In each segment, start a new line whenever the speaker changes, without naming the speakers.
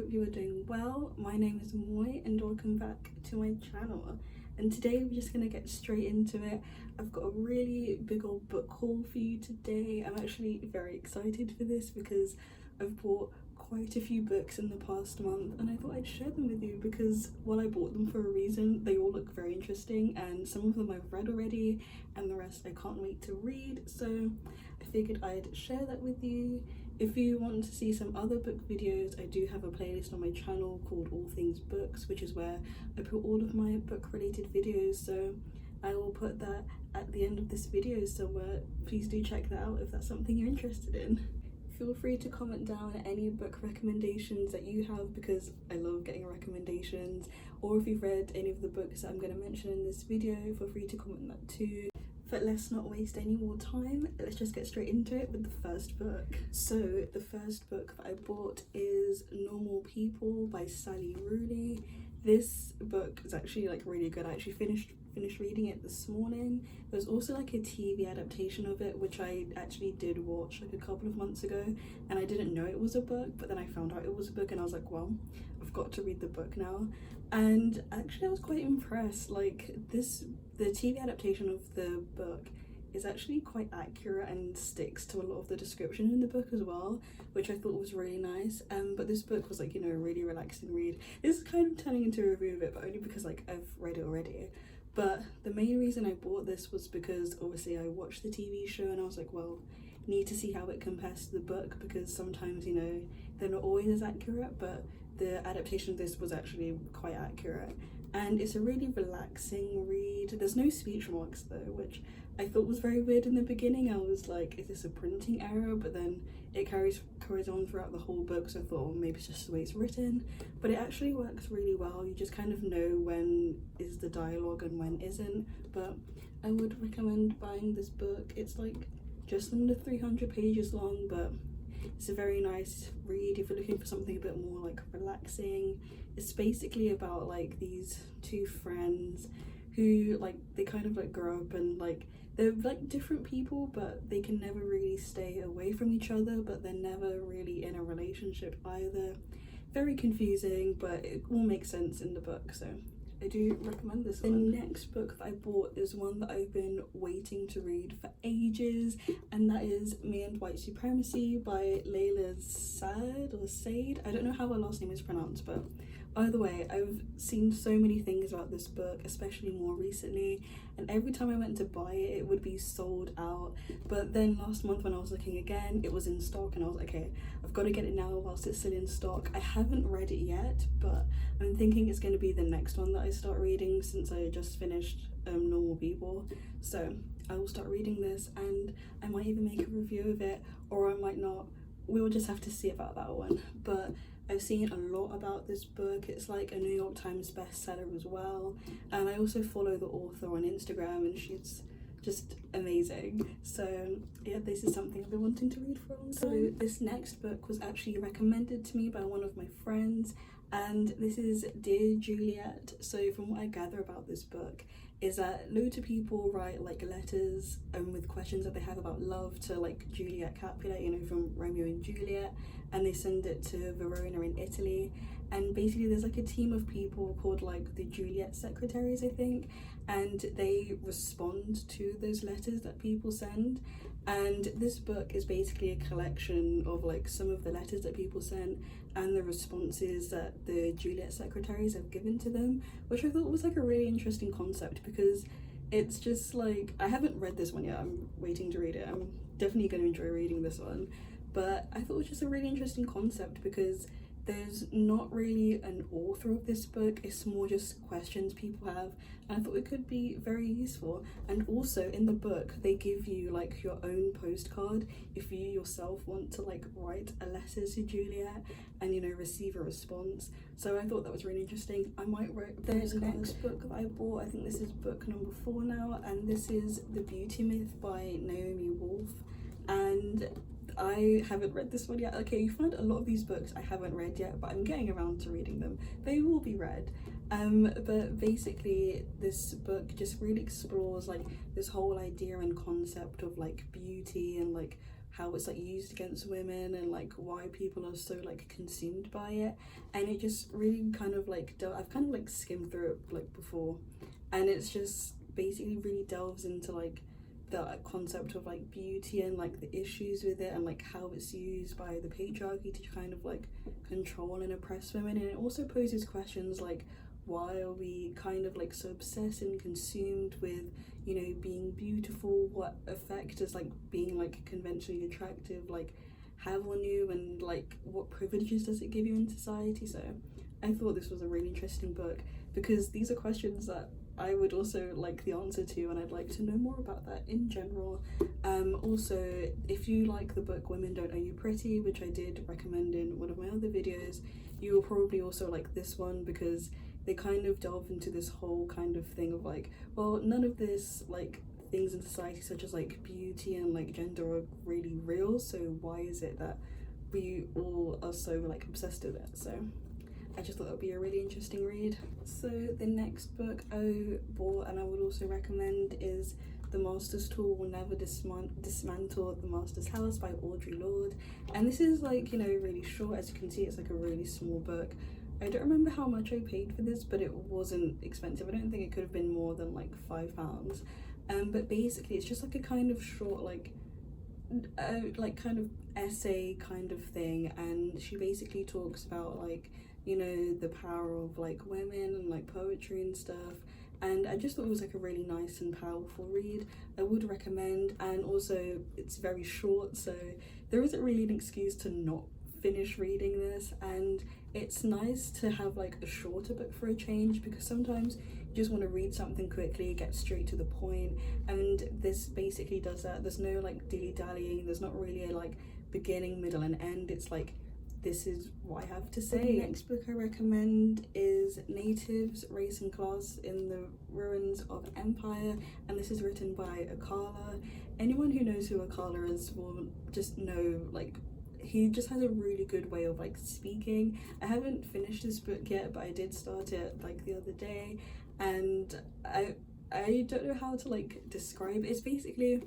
hope you are doing well. My name is Moy and welcome back to my channel. And today we're just gonna get straight into it. I've got a really big old book haul for you today. I'm actually very excited for this because I've bought quite a few books in the past month and I thought I'd share them with you because while I bought them for a reason, they all look very interesting and some of them I've read already and the rest I can't wait to read. So I figured I'd share that with you. If you want to see some other book videos, I do have a playlist on my channel called All Things Books, which is where I put all of my book related videos, so I will put that at the end of this video somewhere. Please do check that out if that's something you're interested in. Feel free to comment down any book recommendations that you have because I love getting recommendations, or if you've read any of the books that I'm going to mention in this video, feel free to comment that too. But let's not waste any more time, let's just get straight into it with the first book. So the first book that I bought is Normal People by Sally Rooney. This book is actually like really good. I actually finished reading it this morning. There's also like a TV adaptation of it which I actually did watch like a couple of months ago and I didn't know it was a book, but then I found out it was a book and I was like, well, I've got to read the book now. And actually I was quite impressed. Like the TV adaptation of the book is actually quite accurate and sticks to a lot of the description in the book as well, which I thought was really nice. But this book was like, you know, a really relaxing read. This is kind of turning into a review of it, but only because like I've read it already. But the main reason I bought this was because obviously I watched the TV show and I was like, well, need to see how it compares to the book because sometimes, you know, they're not always as accurate, but the adaptation of this was actually quite accurate. And it's a really relaxing read. There's no speech marks though, which I thought was very weird in the beginning. I was like, is this a printing error? But then it carries on throughout the whole book, so I thought, well, maybe it's just the way it's written. But it actually works really well. You just kind of know when is the dialogue and when isn't. But I would recommend buying this book. It's like just under 300 pages long, but it's a very nice read if you're looking for something a bit more like relaxing. It's basically about like these two friends who like they kind of like grow up and like they're like different people, but they can never really stay away from each other, but they're never really in a relationship either. Very confusing, but it all makes sense in the book, so I do recommend this one. The next book that I bought is one that I've been waiting to read for ages, and that is Me and White Supremacy by Layla Saad or Said. I don't know how her last name is pronounced, but either way, I've seen so many things about this book, especially more recently, and every time I went to buy it, it would be sold out. But then last month when I was looking again, it was in stock and I was like, okay, I've got to get it now whilst it's still in stock. I haven't read it yet, but I'm thinking it's going to be the next one that I start reading since I just finished Normal People. So I will start reading this and I might even make a review of it, or I might not. We'll just have to see about that one. But I've seen a lot about this book. It's like a New York Times bestseller as well. And I also follow the author on Instagram and she's just amazing. So yeah, this is something I've been wanting to read for a long time. So this next book was actually recommended to me by one of my friends, and this is Dear Juliet. So from what I gather about this book is that loads of people write like letters with questions that they have about love to like Juliet Capulet, you know, from Romeo and Juliet, and they send it to Verona in Italy. And basically there's like a team of people called like the Juliet secretaries, I think, and they respond to those letters that people send. And this book is basically a collection of like some of the letters that people sent and the responses that the Juliet secretaries have given to them, which I thought was like a really interesting concept because it's just like, I haven't read this one yet, I'm waiting to read it. I'm definitely going to enjoy reading this one, but I thought it was just a really interesting concept because there's not really an author of this book, it's more just questions people have, and I thought it could be very useful. And also in the book they give you like your own postcard if you yourself want to like write a letter to Juliet and, you know, receive a response. So I thought that was really interesting. I might write the next book that I bought. I think this is book number 4 now, and this is The Beauty Myth by Naomi Wolf. And I haven't read this one yet. Okay, you find a lot of these books I haven't read yet, but I'm getting around to reading them. They will be read. But basically this book just really explores like this whole idea and concept of like beauty and like how it's like used against women and like why people are so like consumed by it. And it just really kind of like I've kind of like skimmed through it like before, and it's just basically really delves into like the concept of like beauty and like the issues with it and like how it's used by the patriarchy to kind of like control and oppress women. And it also poses questions like, why are we kind of like so obsessed and consumed with, you know, being beautiful? What effect does like being like conventionally attractive like have on you, and like what privileges does it give you in society? So I thought this was a really interesting book because these are questions that I would also like the answer to, and I'd like to know more about that in general. Also, if you like the book Women Don't Owe You Pretty, which I did recommend in one of my other videos, you will probably also like this one because they kind of delve into this whole kind of thing of like, well, none of this like things in society such as like beauty and like gender are really real, so why is it that we all are so like obsessed with it? So I just thought that would be a really interesting read. So the next book I bought and I would also recommend is The Master's Tool Will Never Dismantle the Master's House by Audre Lorde. And this is like, you know, really short. As you can see, it's like a really small book. I don't remember how much I paid for this, but it wasn't expensive. I don't think it could have been more than like £5. But basically it's just like a kind of short like kind of essay kind of thing, and she basically talks about like, you know, the power of like women and like poetry and stuff. And I just thought it was like a really nice and powerful read. I would recommend, and also it's very short, so there isn't really an excuse to not finish reading this. And it's nice to have like a shorter book for a change, because sometimes you just want to read something quickly, get straight to the point, and this basically does that. There's no like dilly-dallying, there's not really a like beginning, middle and end. It's like, this is what I have to say. The next book I recommend is Natives, Race and Class in the Ruins of Empire, and this is written by Akala. Anyone who knows who Akala is will just know like he just has a really good way of like speaking. I haven't finished this book yet, but I did start it like the other day, and I don't know how to like describe it. It's basically,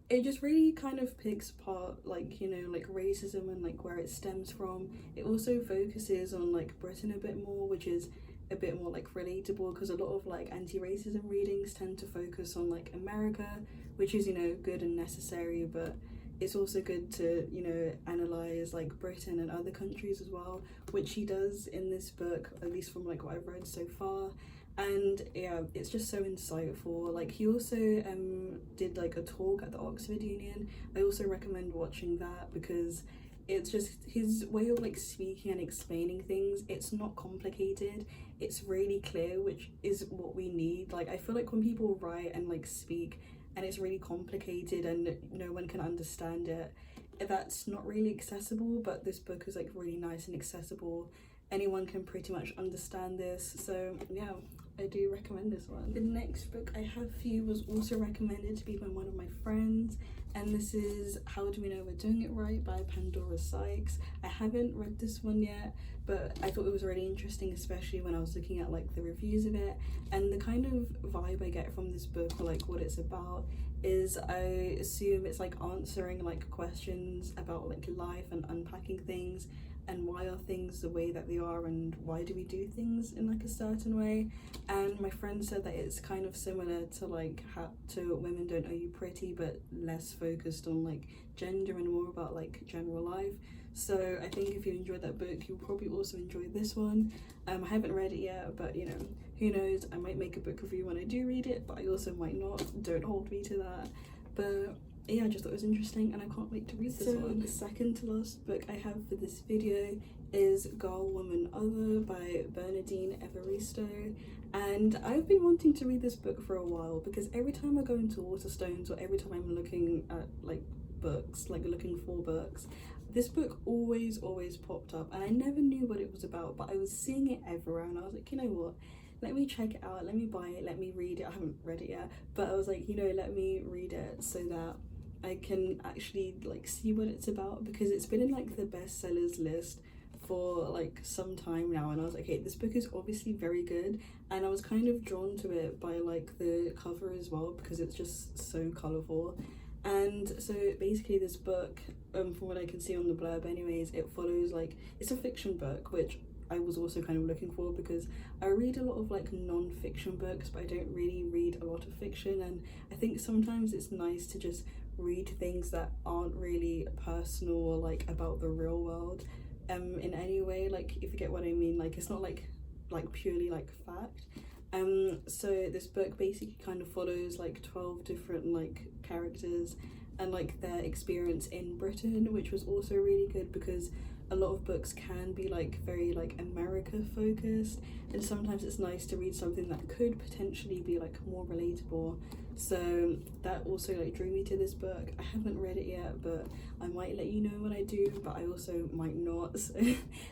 it just really kind of picks apart like, you know, like racism and like where it stems from. It also focuses on like Britain a bit more, which is a bit more like relatable, because a lot of like anti-racism readings tend to focus on like America, which is, you know, good and necessary, but it's also good to, you know, analyze like Britain and other countries as well, which he does in this book, at least from like what I've read so far. And yeah, it's just so insightful. Like he also did like a talk at the Oxford Union. I also recommend watching that because it's just his way of like speaking and explaining things. It's not complicated, it's really clear, which is what we need. Like I feel like when people write and like speak and it's really complicated and no one can understand it, that's not really accessible. But this book is like really nice and accessible. Anyone can pretty much understand this, so yeah, I do recommend this one. The next book I have for you was also recommended to me by one of my friends, and this is How Do We Know We're Doing It Right by Pandora Sykes. I haven't read this one yet, but I thought it was really interesting, especially when I was looking at like the reviews of it. And the kind of vibe I get from this book, or like what it's about, is I assume it's like answering like questions about like life and unpacking things, and why are things the way that they are, and why do we do things in like a certain way. And my friend said that it's kind of similar to like to Women Don't Owe You Pretty, but less focused on like gender and more about like general life. So I think if you enjoyed that book, you'll probably also enjoy this one. I haven't read it yet, but you know, who knows, I might make a book review when I do read it, but I also might not. Don't hold me to that. But yeah, I just thought it was interesting and I can't wait to read this one. The second to last book I have for this video is Girl, Woman, Other by Bernardine Evaristo, and I've been wanting to read this book for a while because every time I go into Waterstones, or every time I'm looking at like books, like looking for books, this book always popped up, and I never knew what it was about, but I was seeing it everywhere and I was like, you know what, let me check it out, let me buy it, let me read it. I haven't read it yet, but I was like, you know, let me read it so that I can actually like see what it's about, because it's been in like the bestsellers list for like some time now, and I was like, okay, this book is obviously very good, and I was kind of drawn to it by like the cover as well, because it's just so colourful. And so basically this book, from what I can see on the blurb anyways, it follows like, it's a fiction book, which I was also kind of looking for because I read a lot of like non-fiction books, but I don't really read a lot of fiction, and I think sometimes it's nice to just read things that aren't really personal or like about the real world in any way, like if you get what I mean, like it's not like purely like fact. So this book basically kind of follows like 12 different like characters and like their experience in Britain, which was also really good because a lot of books can be like very like America focused, and sometimes it's nice to read something that could potentially be like more relatable. So that also like drew me to this book. I haven't read it yet, but I might let you know when I do, but I also might not. So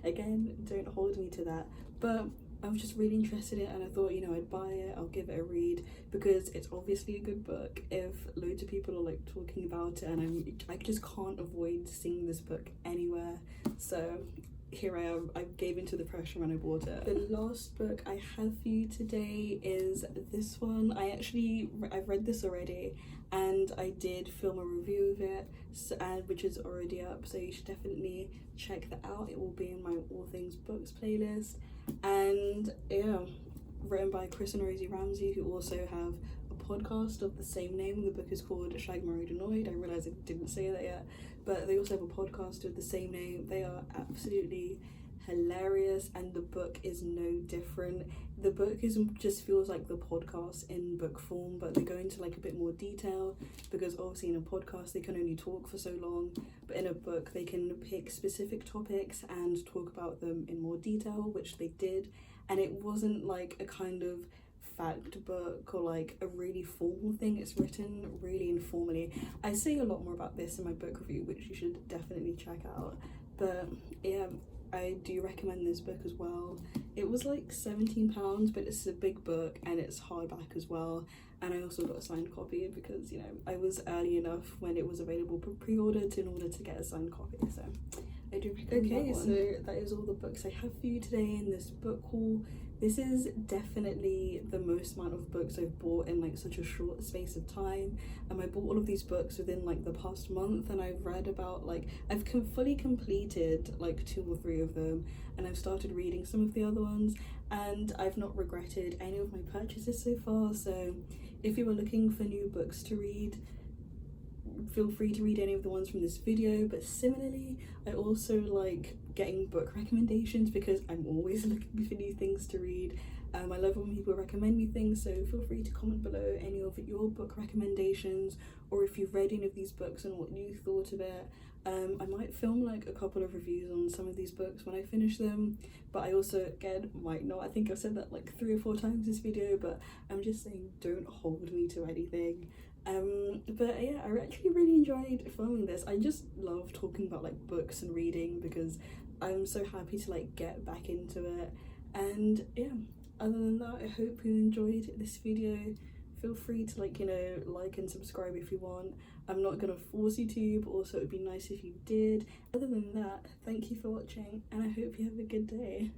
again, don't hold me to that. But I was just really interested in it, and I thought, you know, I'd buy it, I'll give it a read because it's obviously a good book if loads of people are like talking about it, and I just can't avoid seeing this book anywhere. So here I am, I gave into the pressure and I bought it. The last book I have for you today is this one. I've read this already, and I did film a review of it, which is already up, so you should definitely check that out. It will be in my All Things Books playlist. And yeah, written by Chris and Rosie Ramsey, who also have a podcast of the same name. The book is called Shag, Denoid. I realise I didn't say that yet, but they also have a podcast of the same name. They are absolutely hilarious, and the book is no different. The book just feels like the podcast in book form, but they go into like a bit more detail because obviously in a podcast they can only talk for so long, but in a book they can pick specific topics and talk about them in more detail, which they did. And it wasn't like a kind of fact book or like a really formal thing. It's written really informally. I say a lot more about this in my book review, which you should definitely check out. But yeah, I do recommend this book as well. It was like £17, but it's a big book and it's hardback as well. And I also got a signed copy because, you know, I was early enough when it was available pre-ordered in order to get a signed copy. So I do recommend that one. So that is all the books I have for you today in this book haul. This is definitely the most amount of books I've bought in like such a short space of time, and I bought all of these books within like the past month, and I've read about like I've fully completed like 2 or 3 of them, and I've started reading some of the other ones, and I've not regretted any of my purchases so far. So if you are looking for new books to read, feel free to read any of the ones from this video. But similarly, I also like getting book recommendations because I'm always looking for new things to read. I love when people recommend me things, so feel free to comment below any of your book recommendations, or if you've read any of these books and what you thought of it. I might film like a couple of reviews on some of these books when I finish them, but I also again might not. I think I've said that like 3 or 4 times this video, but I'm just saying don't hold me to anything. But yeah, I actually really enjoyed filming this. I just love talking about like books and reading because I'm so happy to like get back into it. And yeah, other than that, I hope you enjoyed this video. Feel free to like, you know, like and subscribe if you want. I'm not gonna force you to, but also it would be nice if you did. Other than that, thank you for watching, and I hope you have a good day.